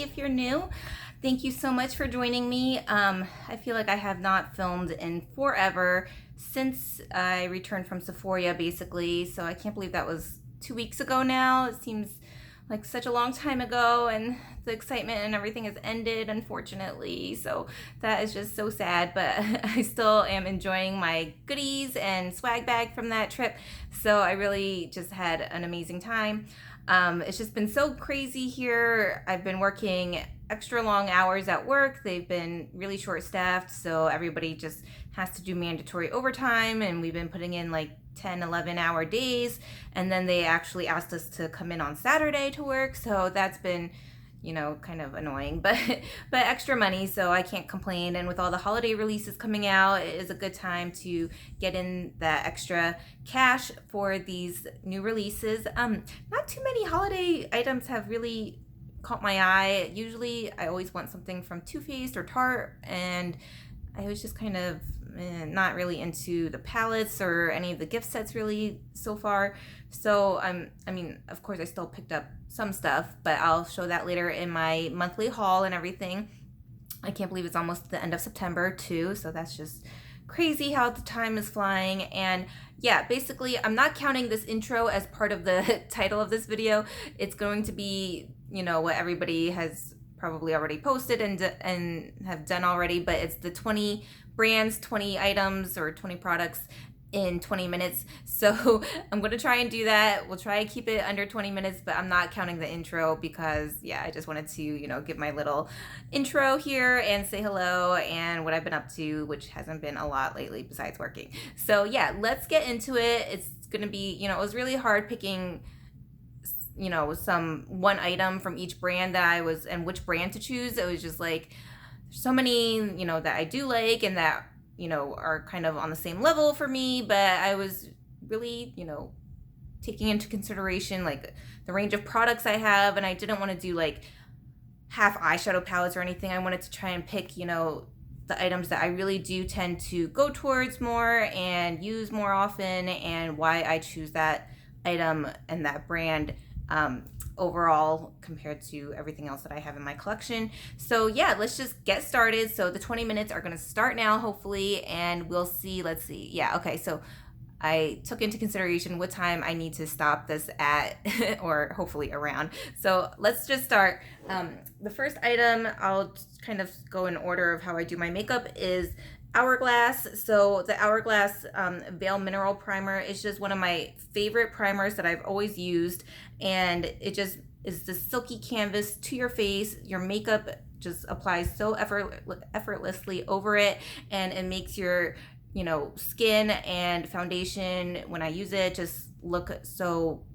everybody if you're new. Thank you so much for joining me. I feel like I have not filmed in forever since I returned from Sephora, basically. So I can't believe that was 2 weeks ago now. It seems like such a long time ago, and the excitement and everything has ended, unfortunately. So that is just so sad, but I still am enjoying my goodies and swag bag from that trip. So I really just had an amazing time. It's just been so crazy here. I've been working extra long hours at work. They've been really short staffed, so everybody just has to do mandatory overtime, and we've been putting in like 10, 11-hour days, and then they actually asked us to come in on Saturday to work, so that's been kind of annoying, but extra money, so I can't complain. And with all the holiday releases coming out, it is a good time to get in that extra cash for these new releases. Not too many holiday items have really caught my eye. Usually I always want something from Too Faced or Tarte, and I was just kind of not really into the palettes or any of the gift sets really so far. So I mean, of course I still picked up some stuff, but I'll show that later in my monthly haul and everything. I can't believe it's almost the end of September too, so that's just crazy how the time is flying. And yeah, basically I'm not counting this intro as part of the title of this video. It's going to be, what everybody has probably already posted and have done already, but it's the 20 brands, 20 items, or 20 products in 20 minutes. So I'm going to try and do that. We'll try to keep it under 20 minutes, but I'm not counting the intro because, yeah, I just wanted to, give my little intro here and say hello and what I've been up to, which hasn't been a lot lately besides working. So yeah, let's get into it. It's going to be, it was really hard picking some one item from each brand and which brand to choose. It was just like so many, that I do like and that, are kind of on the same level for me, but I was really, taking into consideration like the range of products I have, and I didn't want to do like half eyeshadow palettes or anything. I wanted to try and pick, the items that I really do tend to go towards more and use more often, and why I choose that item and that brand overall compared to everything else that I have in my collection. So yeah, let's just get started. So the 20 minutes are going to start now, hopefully, and we'll see. Let's see. Yeah, okay. So I took into consideration what time I need to stop this at or hopefully around. So let's just start. The first item, I'll kind of go in order of how I do my makeup, is Hourglass. So the Hourglass Veil Mineral Primer is just one of my favorite primers that I've always used, and it just is the silky canvas to your face. Your makeup just applies so effortlessly over it, and it makes your skin and foundation, when I use it, just look so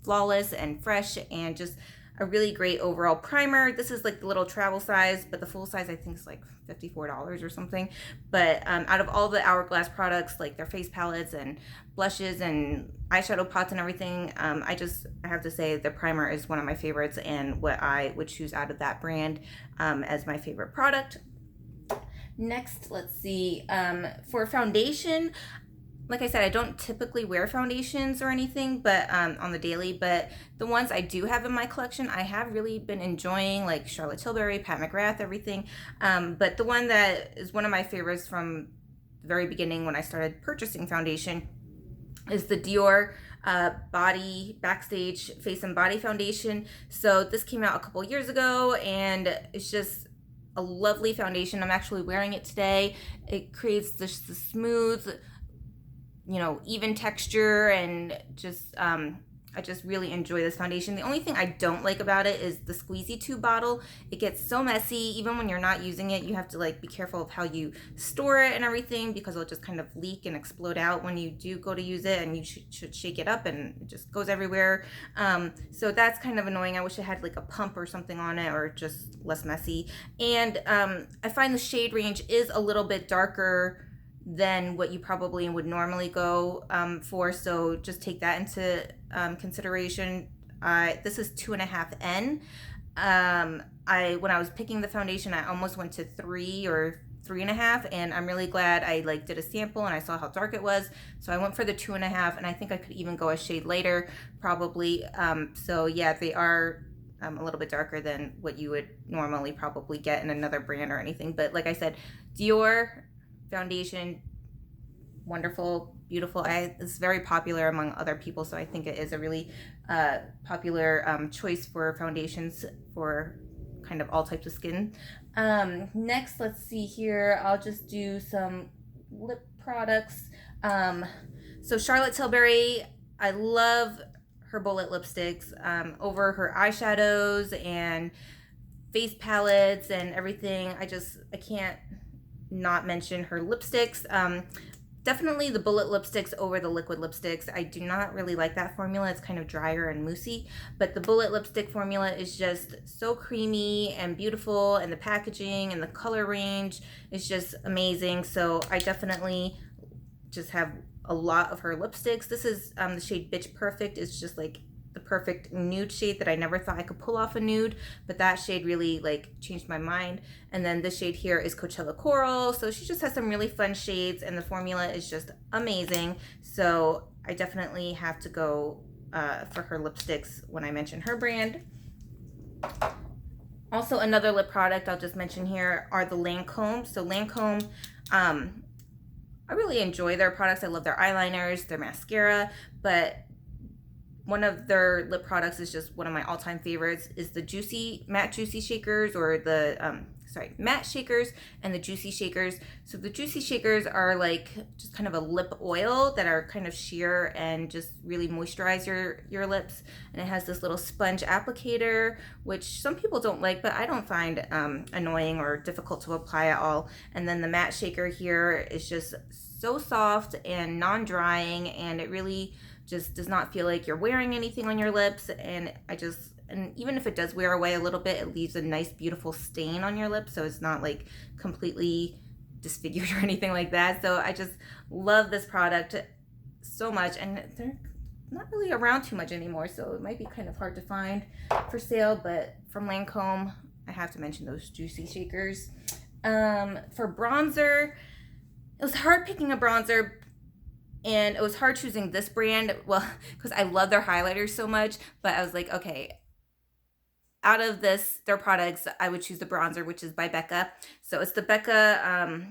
flawless and fresh, and just a really great overall primer. This is like the little travel size, but the full size I think is like $54 or something. But out of all the Hourglass products, like their face palettes and blushes and eyeshadow pots and everything, I have to say the primer is one of my favorites, and what I would choose out of that brand as my favorite product. Next, let's see, for foundation, like I said, I don't typically wear foundations or anything, but on the daily, but the ones I do have in my collection, I have really been enjoying, like Charlotte Tilbury, Pat McGrath, everything. But the one that is one of my favorites from the very beginning when I started purchasing foundation is the Dior Body Backstage Face and Body Foundation. So this came out a couple years ago, and it's just a lovely foundation. I'm actually wearing it today. It creates the smooth, even texture, and just I just really enjoy this foundation. The only thing I don't like about it is the squeezy tube bottle. It gets so messy. Even when you're not using it, you have to like be careful of how you store it and everything, because it'll just kind of leak and explode out when you do go to use it, and you should shake it up and it just goes everywhere. So that's kind of annoying. I wish it had like a pump or something on it, or just less messy. And I find the shade range is a little bit darker than what you probably would normally go for, so just take that into consideration. This is 2.5N. When I was picking the foundation, I almost went to 3 or 3.5, and I'm really glad I did a sample and I saw how dark it was, so I went for the 2.5, and I think I could even go a shade lighter probably. So yeah, they are a little bit darker than what you would normally probably get in another brand or anything. But like I said, Dior foundation, wonderful, beautiful. It's very popular among other people, so I think it is a really popular choice for foundations for kind of all types of skin. Next, let's see here. I'll just do some lip products. So Charlotte Tilbury, I love her bullet lipsticks over her eyeshadows and face palettes and everything. I can't not mention her lipsticks. Definitely the bullet lipsticks over the liquid lipsticks. I do not really like that formula. It's kind of drier and moussey, but the bullet lipstick formula is just so creamy and beautiful, and the packaging and the color range is just amazing. So I definitely just have a lot of her lipsticks. This is the shade Bitch Perfect. It's just like the perfect nude shade that I never thought I could pull off a nude, but that shade really like changed my mind. And then this shade here is Coachella Coral. So she just has some really fun shades, and the formula is just amazing. So I definitely have to go for her lipsticks when I mention her brand. Also, another lip product I'll just mention here are the Lancome. So Lancome, I really enjoy their products. I love their eyeliners, their mascara, but one of their lip products is just one of my all-time favorites is the matte juicy shakers, or the matte shakers and the juicy shakers. So the juicy shakers are like just kind of a lip oil that are kind of sheer and just really moisturize your lips. And it has this little sponge applicator, which some people don't like, but I don't find annoying or difficult to apply at all. And then the matte shaker here is just so soft and non-drying, and it really just does not feel like you're wearing anything on your lips. And even if it does wear away a little bit, it leaves a nice beautiful stain on your lips, so it's not like completely disfigured or anything like that. So I just love this product so much, and they're not really around too much anymore, so it might be kind of hard to find for sale. But from Lancome, I have to mention those juicy shakers. For bronzer, it was hard picking a bronzer, and it was hard choosing this brand, well, because I love their highlighters so much. But I was like, okay, out of their products, I would choose the bronzer, which is by Becca. So it's the Becca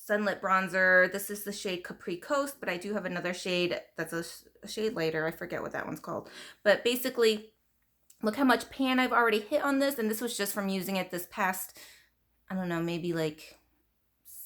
Sunlit Bronzer. This is the shade Capri Coast, but I do have another shade that's a shade lighter. I forget what that one's called. But basically, look how much pan I've already hit on this. And this was just from using it this past, I don't know, maybe like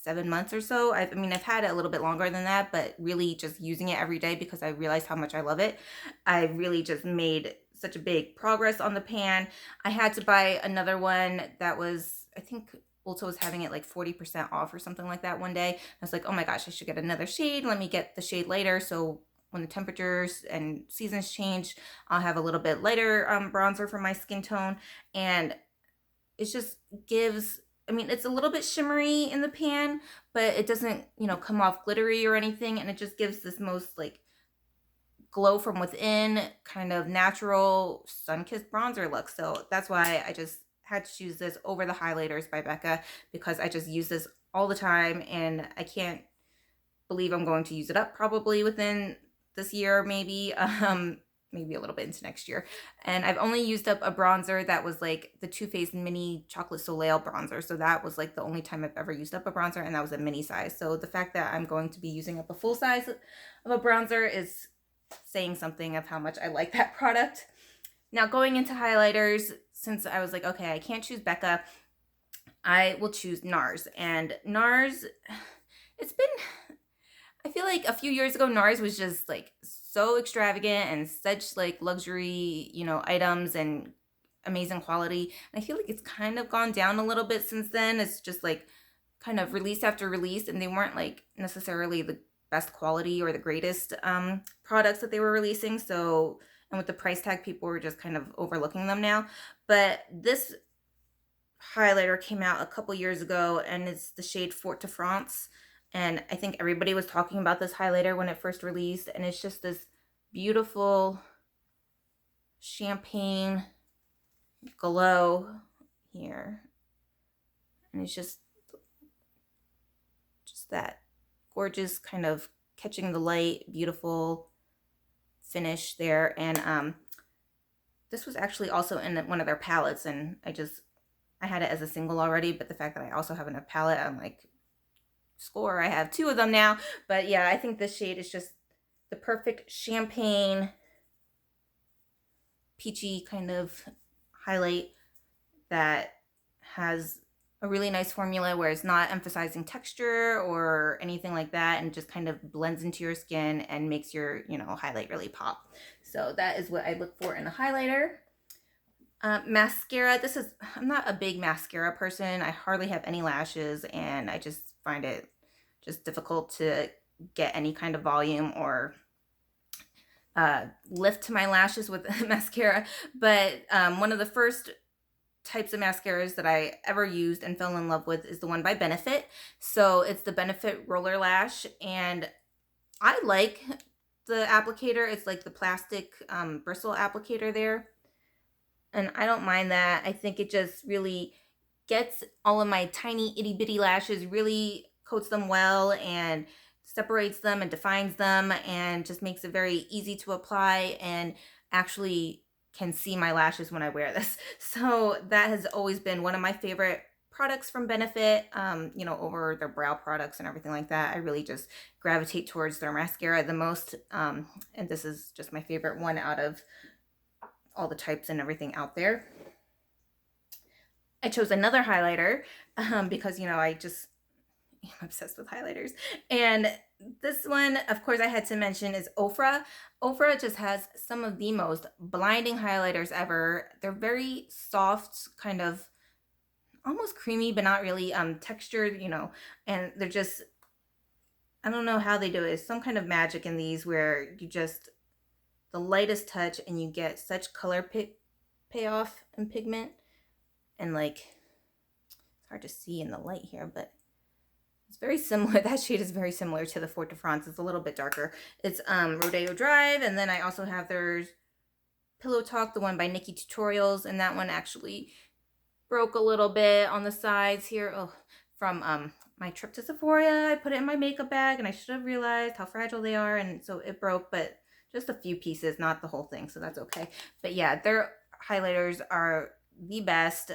7 months or so. I've had it a little bit longer than that, but really just using it every day because I realized how much I love it. I really just made such a big progress on the pan. I had to buy another one that was, I think Ulta was having it like 40% off or something like that one day. I was like, oh my gosh, I should get another shade. Let me get the shade lighter, so when the temperatures and seasons change, I'll have a little bit lighter bronzer for my skin tone. And it just gives, it's a little bit shimmery in the pan, but it doesn't, come off glittery or anything. And it just gives this most like glow from within, kind of natural sun-kissed bronzer look. So that's why I just had to choose this over the highlighters by Becca, because I just use this all the time, and I can't believe I'm going to use it up probably within this year, maybe. Maybe a little bit into next year. And I've only used up a bronzer that was like the Too Faced Mini Chocolate Soleil bronzer. So that was like the only time I've ever used up a bronzer, and that was a mini size. So the fact that I'm going to be using up a full size of a bronzer is saying something of how much I like that product. Now going into highlighters, since I was like, okay, I can't choose Becca, I will choose NARS. And NARS, I feel like a few years ago, NARS was just like so extravagant and such like luxury, items and amazing quality. And I feel like it's kind of gone down a little bit since then. It's just like kind of release after release, and they weren't like necessarily the best quality or the greatest products that they were releasing. So, and with the price tag, people were just kind of overlooking them now. But this highlighter came out a couple years ago, and it's the shade Fort de France. And I think everybody was talking about this highlighter when it first released. And it's just this beautiful champagne glow here. And it's just that gorgeous kind of catching the light, beautiful finish there. And This was actually also in one of their palettes, and I had it as a single already, but the fact that I also have in a palette, I'm like, score, I have 2 of them now. But yeah, I think this shade is just the perfect champagne peachy kind of highlight that has a really nice formula where it's not emphasizing texture or anything like that, and just kind of blends into your skin and makes your, highlight really pop. So that is what I look for in a highlighter. Mascara. I'm not a big mascara person. I hardly have any lashes, and I just find it just difficult to get any kind of volume or lift to my lashes with mascara. But one of the first types of mascaras that I ever used and fell in love with is the one by Benefit. So it's the Benefit Roller Lash, and I like the applicator. It's like the plastic bristle applicator there, and I don't mind that. I think it just really gets all of my tiny itty bitty lashes, really coats them well and separates them and defines them, and just makes it very easy to apply, and actually can see my lashes when I wear this. So that has always been one of my favorite products from Benefit, over their brow products and everything like that. I really just gravitate towards their mascara the most, and this is just my favorite one out of all the types and everything out there. I chose another highlighter because, I'm obsessed with highlighters. And this one, of course, I had to mention is Ofra. Ofra just has some of the most blinding highlighters ever. They're very soft, kind of almost creamy, but not really textured, and they're just, I don't know how they do it. It's some kind of magic in these where you just, the lightest touch and you get such color payoff and pigment. And like, it's hard to see in the light here, but it's very similar. That shade is very similar to the Fort de France. It's a little bit darker. It's Rodeo Drive, and then I also have their Pillow Talk, the one by Nikkie Tutorials, and that one actually broke a little bit on the sides here. From my trip to Sephora. I put it in my makeup bag, and I should have realized how fragile they are, and so it broke, but just a few pieces, not the whole thing, so that's okay. But yeah, their highlighters are the best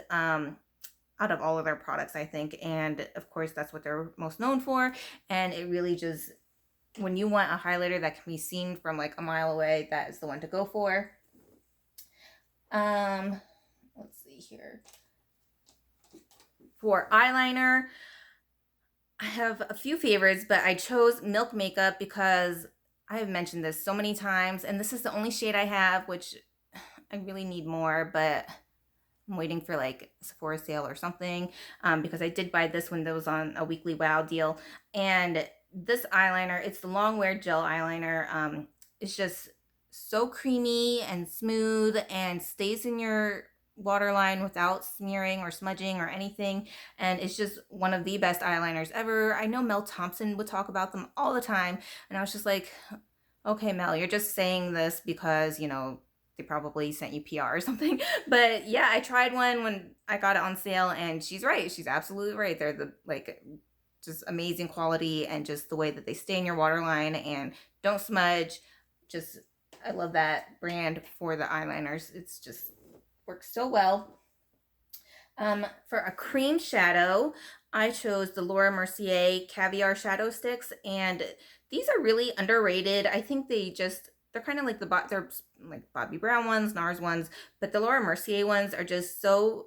out of all of their products, I think. And of course, that's what they're most known for. And it really just, when you want a highlighter that can be seen from like a mile away, that is the one to go for. Let's see here. For eyeliner, I have a few favorites, but I chose Milk Makeup because I have mentioned this so many times, and this is the only shade I have, which I really need more, but I'm waiting for like a Sephora sale or something, because I did buy this when it was on a weekly wow deal. And this eyeliner, it's the Long Wear Gel Eyeliner. It's just so creamy and smooth and stays in your waterline without smearing or smudging or anything. And it's just one of the best eyeliners ever. I know Mel Thompson would talk about them all the time, and I was just like, okay, Mel, you're just saying this because, they probably sent you PR or something. But yeah, I tried one when I got it on sale, and she's right. She's absolutely right. They're just amazing quality, and just the way that they stay in your waterline and don't smudge. Just, I love that brand for the eyeliners. It's just works so well. For a cream shadow, I chose the Laura Mercier Caviar Shadow Sticks, and these are really underrated. I think they're kind of like they're like Bobbi Brown ones, NARS ones, but the Laura Mercier ones are just so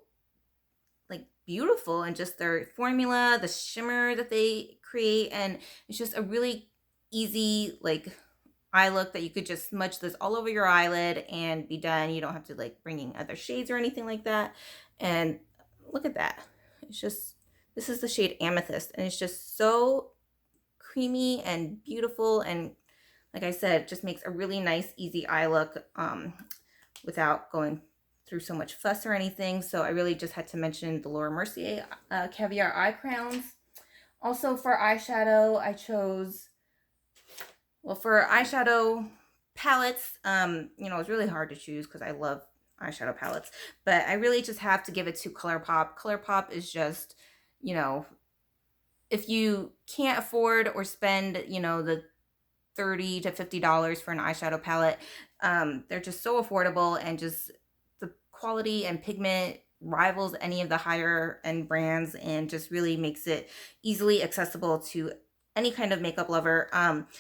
like beautiful, and just their formula, the shimmer that they create, and it's just a really easy like eye look that you could just smudge this all over your eyelid and be done. You don't have to like bring in other shades or anything like that. And look at that. This is the shade Amethyst, and it's just so creamy and beautiful, and like I said, it just makes a really nice, easy eye look without going through so much fuss or anything. So I really just had to mention the Laura Mercier Caviar Eye Crowns. Also for eyeshadow, I chose, for eyeshadow palettes, it's really hard to choose because I love eyeshadow palettes, but I really just have to give it to ColourPop. ColourPop is just, if you can't afford or spend, the $30 to $50 for an eyeshadow palette, they're just so affordable, and just quality and pigment rivals any of the higher end brands, and just really makes it easily accessible to any kind of makeup lover.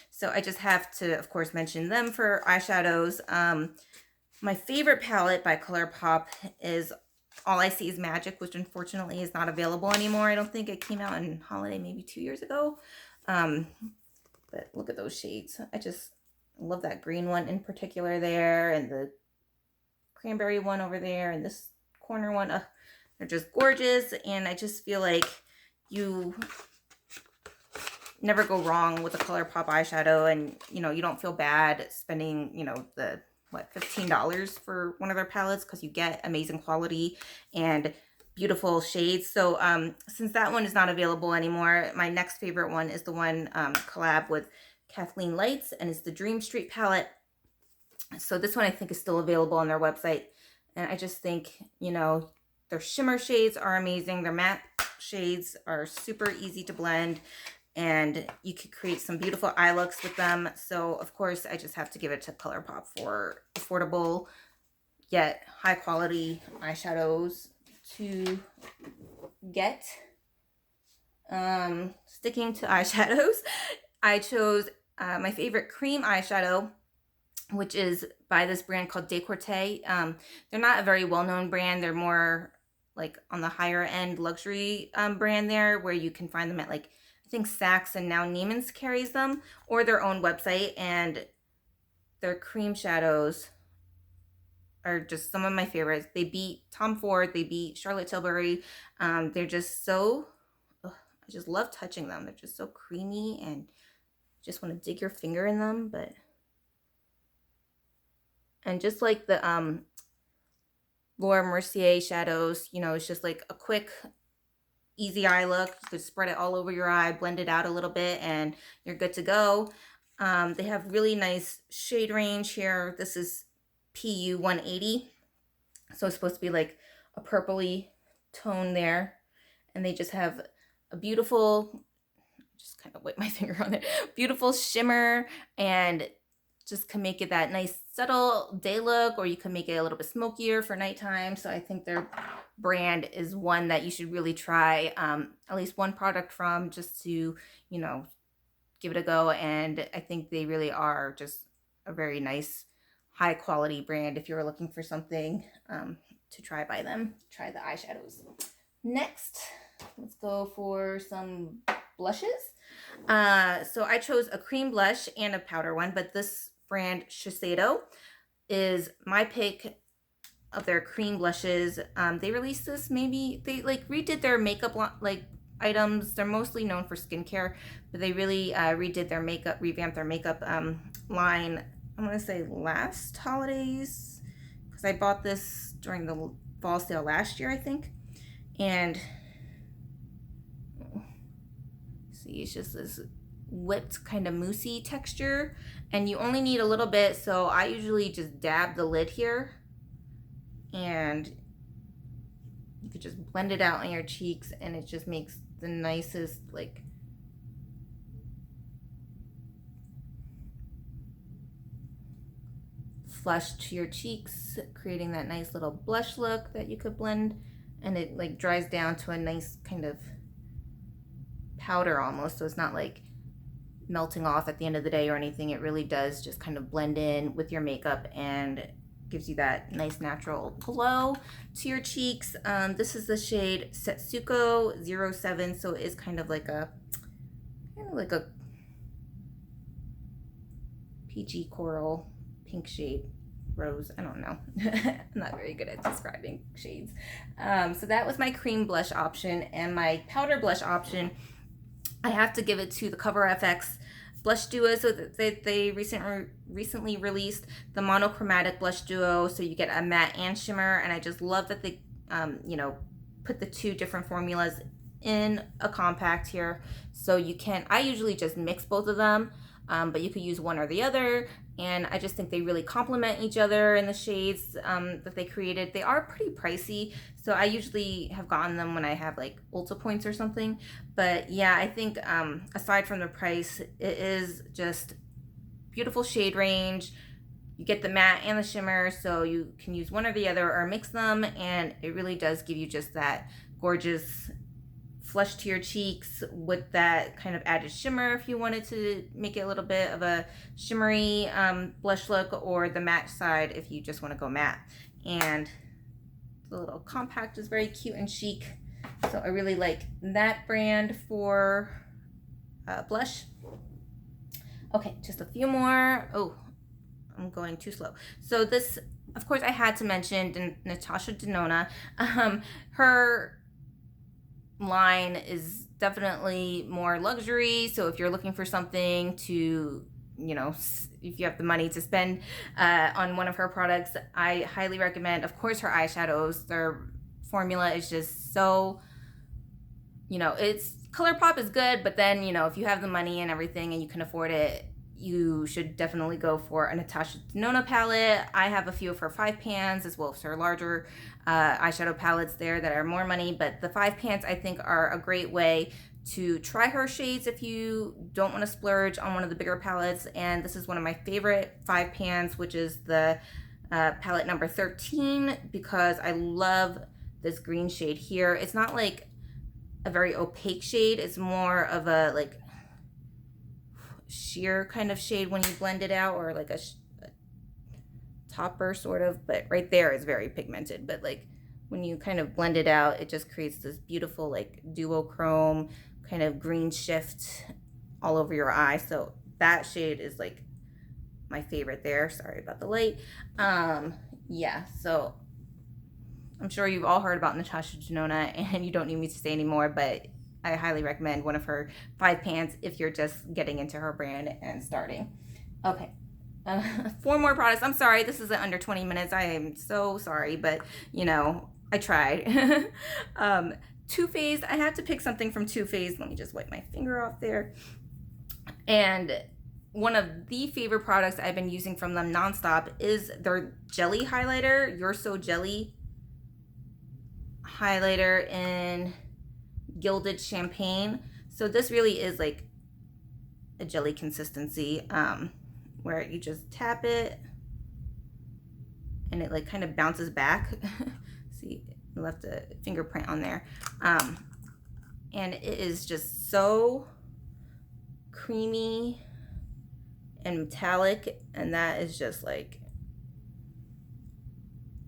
So I just have to, of course, mention them for eyeshadows. My favorite palette by ColourPop is All I See Is Magic, which unfortunately is not available anymore. I don't think it came out in holiday maybe 2 years ago. But look at those shades. I just love that green one in particular there, and the cranberry one over there, and this corner one. They're just gorgeous, and I just feel like you never go wrong with a ColourPop eyeshadow, and you don't feel bad spending the $15 for one of their palettes, because you get amazing quality and beautiful shades. So since that one is not available anymore, my next favorite one is the one collab with Kathleen Lights, and it's the Dream Street palette. So this one I think is still available on their website, and I just think their shimmer shades are amazing. Their matte shades are super easy to blend, and you could create some beautiful eye looks with them. So of course I just have to give it to ColourPop for affordable yet high quality eyeshadows to get. Sticking to eyeshadows, I chose my favorite cream eyeshadow, which is by this brand called Decourte. They're not a very well-known brand. They're more like on the higher end luxury brand there, where you can find them at like, I think Saks, and now Neiman's carries them, or their own website. And their cream shadows are just some of my favorites. They beat Tom Ford, they beat Charlotte Tilbury. They're just so, I just love touching them. They're just so creamy, and just want to dig your finger in them. And just like the Laura Mercier shadows, it's just like a quick, easy eye look. You could spread it all over your eye, blend it out a little bit, and you're good to go. They have really nice shade range here. This is PU 180, so it's supposed to be like a purpley tone there, and they just have a beautiful, just kind of wipe my finger on it, beautiful shimmer, and just can make it that nice subtle day look, or you can make it a little bit smokier for nighttime. So I think their brand is one that you should really try at least one product from, just to give it a go. And I think they really are just a very nice high quality brand. If you're looking for something to try by them, try the eyeshadows. Next, let's go for some blushes. So I chose a cream blush and a powder one, but this brand Shiseido is my pick of their cream blushes. They released this, maybe they like redid their makeup items. They're mostly known for skincare, but they really redid their makeup, revamped their makeup line, I'm gonna say last holidays, because I bought this during the fall sale last year, I think. And see, it's just this whipped kind of moussey texture, and you only need a little bit. So I usually just dab the lid here, and you could just blend it out on your cheeks, and it just makes the nicest like flush to your cheeks, creating that nice little blush look that you could blend, and it like dries down to a nice kind of powder almost, so it's not like melting off at the end of the day or anything. It really does just kind of blend in with your makeup and gives you that nice natural glow to your cheeks. This is the shade Setsuko 07, so it is kind of like a peachy coral pink shade, rose, I don't know. I'm not very good at describing shades. So that was my cream blush option, and my powder blush option, I have to give it to the Cover FX blush duo. So they recently released the monochromatic blush duo, so you get a matte and shimmer, and I just love that they put the two different formulas in a compact here. So you can, I usually just mix both of them, but you could use one or the other, and I just think they really complement each other in the shades that they created. They are pretty pricey, so I usually have gotten them when I have like Ulta points or something. But yeah, I think aside from the price, it is just beautiful shade range. you get the matte and the shimmer, so you can use one or the other or mix them, and it really does give you just that gorgeous flush to your cheeks with that kind of added shimmer if you wanted to make it a little bit of a shimmery blush look, or the matte side if you just want to go matte. And the little compact is very cute and chic, so I really like that brand for blush. Okay, just a few more. Oh, I'm going too slow. So this, of course, I had to mention Natasha Denona. Her line is definitely more luxury, so if you're looking for something to, you know, if you have the money to spend on one of her products, I highly recommend, of course, her eyeshadows. Their formula is just so, you know, it's ColourPop is good, but then, you know, if you have the money and everything and you can afford it, you should definitely go for a Natasha Denona palette. I have a few of her 5 pans as well as her larger eyeshadow palettes there that are more money, but the 5 pans I think are a great way to try her shades if you don't want to splurge on one of the bigger palettes. And this is one of my favorite 5 pans, which is the palette number 13, because I love this green shade here. It's not like a very opaque shade, it's more of a like sheer kind of shade when you blend it out, or like a topper sort of, but right there is very pigmented, but like when you kind of blend it out, it just creates this beautiful like duochrome kind of green shift all over your eye. So that shade is like my favorite there. Sorry about the light. Yeah, so I'm sure you've all heard about Natasha Denona and you don't need me to say anymore, but I highly recommend one of her 5 pans if you're just getting into her brand and starting. Okay, 4 more products. I'm sorry, this isn't under 20 minutes. I am so sorry, but you know, I tried. Too Faced, I had to pick something from Too Faced. Let me just wipe my finger off there. And one of the favorite products I've been using from them nonstop is their jelly highlighter, You're So Jelly highlighter in Gilded Champagne. So this really is like a jelly consistency, where you just tap it and it like kind of bounces back. See, I left a fingerprint on there. And it is just so creamy and metallic, and that is just like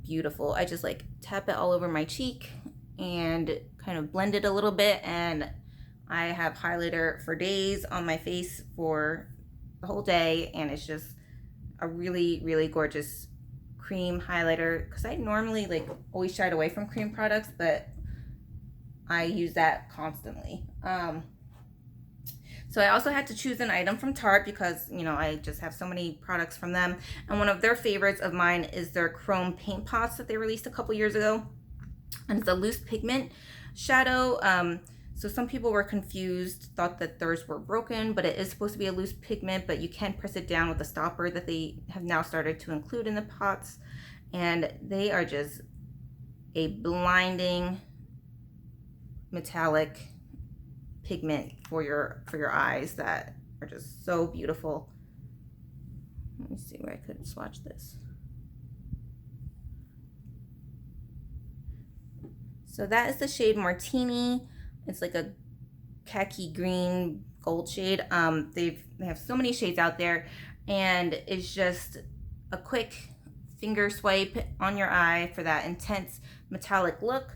beautiful. I just like tap it all over my cheek and kind of blend it a little bit, and I have highlighter for days on my face for the whole day, and it's just a really, really gorgeous cream highlighter, because I normally like always shied away from cream products, but I use that constantly. So I also had to choose an item from Tarte because, you know, I just have so many products from them. And one of their favorites of mine is their chrome paint pots that they released a couple years ago. And it's a loose pigment shadow. So some people were confused, thought that theirs were broken, but it is supposed to be a loose pigment, but you can press it down with a stopper that they have now started to include in the pots. And they are just a blinding metallic pigment for your eyes that are just so beautiful. Let me see where I could swatch this. So that is the shade Martini. It's like a khaki green gold shade. They have so many shades out there, and it's just a quick finger swipe on your eye for that intense metallic look.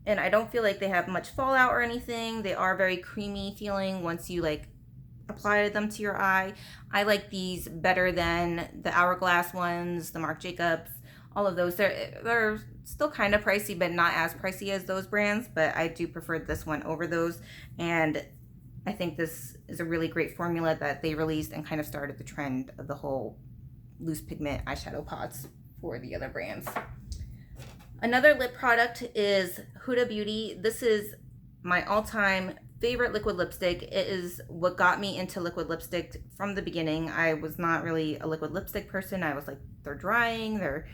And I don't feel like they have much fallout or anything. They are very creamy feeling once you like apply them to your eye. I like these better than the Hourglass ones, the Marc Jacobs, all of those. They're still kind of pricey, but not as pricey as those brands, but I do prefer this one over those. And I think this is a really great formula that they released and kind of started the trend of the whole loose pigment eyeshadow pots for the other brands. Another lip product is Huda Beauty. This is my all-time favorite liquid lipstick. It is what got me into liquid lipstick from the beginning. I was not really a liquid lipstick person. I was like, they're drying, they're,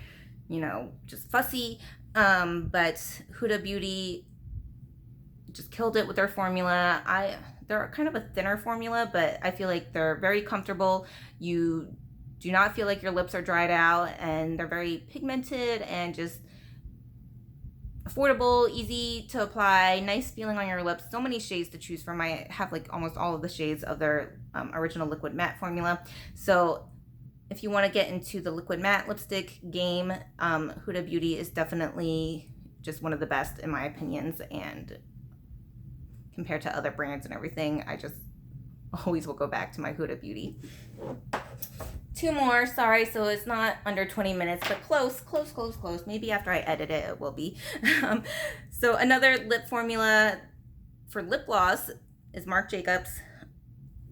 you know, just fussy. But Huda Beauty just killed it with their formula. They're kind of a thinner formula, but I feel like they're very comfortable. You do not feel like your lips are dried out, and they're very pigmented and just affordable, easy to apply, nice feeling on your lips. So many shades to choose from. I have like almost all of the shades of their original liquid matte formula. So if you want to get into the liquid matte lipstick game, Huda Beauty is definitely just one of the best in my opinions, and compared to other brands and everything, I just always will go back to my Huda Beauty. Two more, sorry, so it's not under 20 minutes, but close. Maybe after I edit it, it will be. So another lip formula for lip gloss is Marc Jacobs.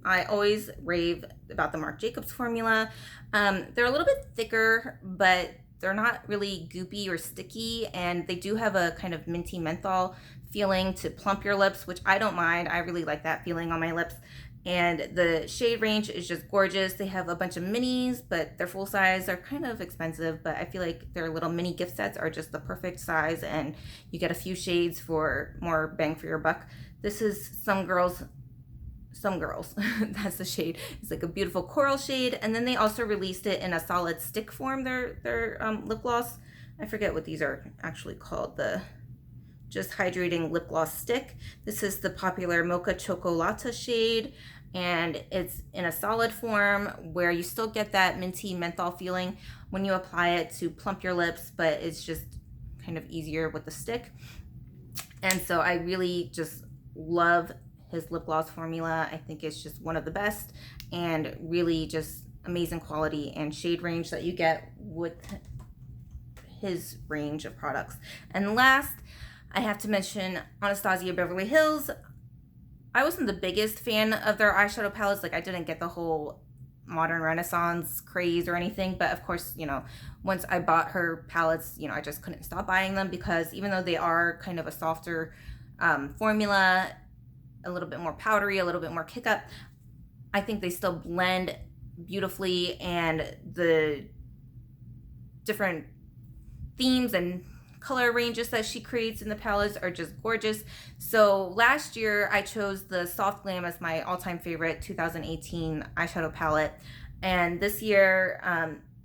I always rave about the Marc Jacobs formula. They're a little bit thicker, but they're not really goopy or sticky, and they do have a kind of minty menthol feeling to plump your lips, which I don't mind. I really like that feeling on my lips. And the shade range is just gorgeous. They have a bunch of minis, but they're full size. They're kind of expensive, but I feel like their little mini gift sets are just the perfect size, and you get a few shades for more bang for your buck. This is Some Girls. That's the shade. It's like a beautiful coral shade, and then they also released it in a solid stick form, their lip gloss. I forget what these are actually called. The Just Hydrating Lip Gloss Stick. This is the popular Mocha Chocolata shade, and it's in a solid form where you still get that minty menthol feeling when you apply it to plump your lips, but it's just kind of easier with the stick. And so I really just love his lip gloss formula. I think it's just one of the best, and really just amazing quality and shade range that you get with his range of products. And last, I have to mention Anastasia Beverly Hills. I wasn't the biggest fan of their eyeshadow palettes. Like, I didn't get the whole modern renaissance craze or anything, but of course, you know, once I bought her palettes, you know, I just couldn't stop buying them, because even though they are kind of a softer formula, a little bit more powdery, a little bit more kick up, I think they still blend beautifully, and the different themes and color ranges that she creates in the palettes are just gorgeous. So last year I chose the Soft Glam as my all-time favorite 2018 eyeshadow palette, and this year,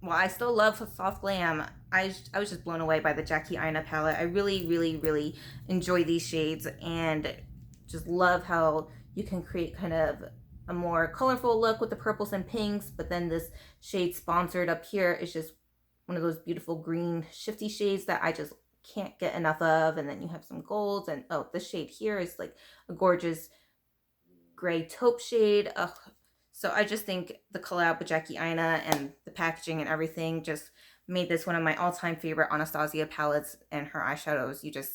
while I still love Soft Glam, I was just blown away by the Jackie Aina palette. I really enjoy these shades, and just love how you can create kind of a more colorful look with the purples and pinks, but then this shade Sponsored up here is just one of those beautiful green shifty shades that I just can't get enough of. And then you have some golds, and oh, this shade here is like a gorgeous gray taupe shade. Ugh. So I just think the collab with Jackie Aina and the packaging and everything just made this one of my all-time favorite Anastasia palettes, and her eyeshadows, you just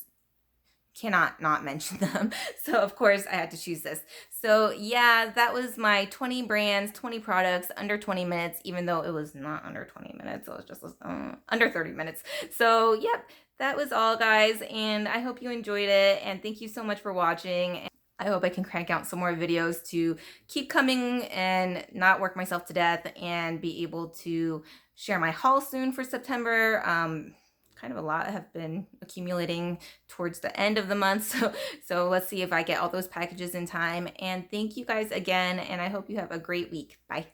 cannot not mention them. So of course I had to choose this. So yeah, that was my 20 brands, 20 products under 20 minutes, even though it was not under 20 minutes. It was just under 30 minutes. So yep, that was all, guys, and I hope you enjoyed it, and thank you so much for watching. I hope I can crank out some more videos to keep coming and not work myself to death, and be able to share my haul soon for September. Kind of a lot have been accumulating towards the end of the month, so let's see if I get all those packages in time. And thank you guys again, and I hope you have a great week. Bye.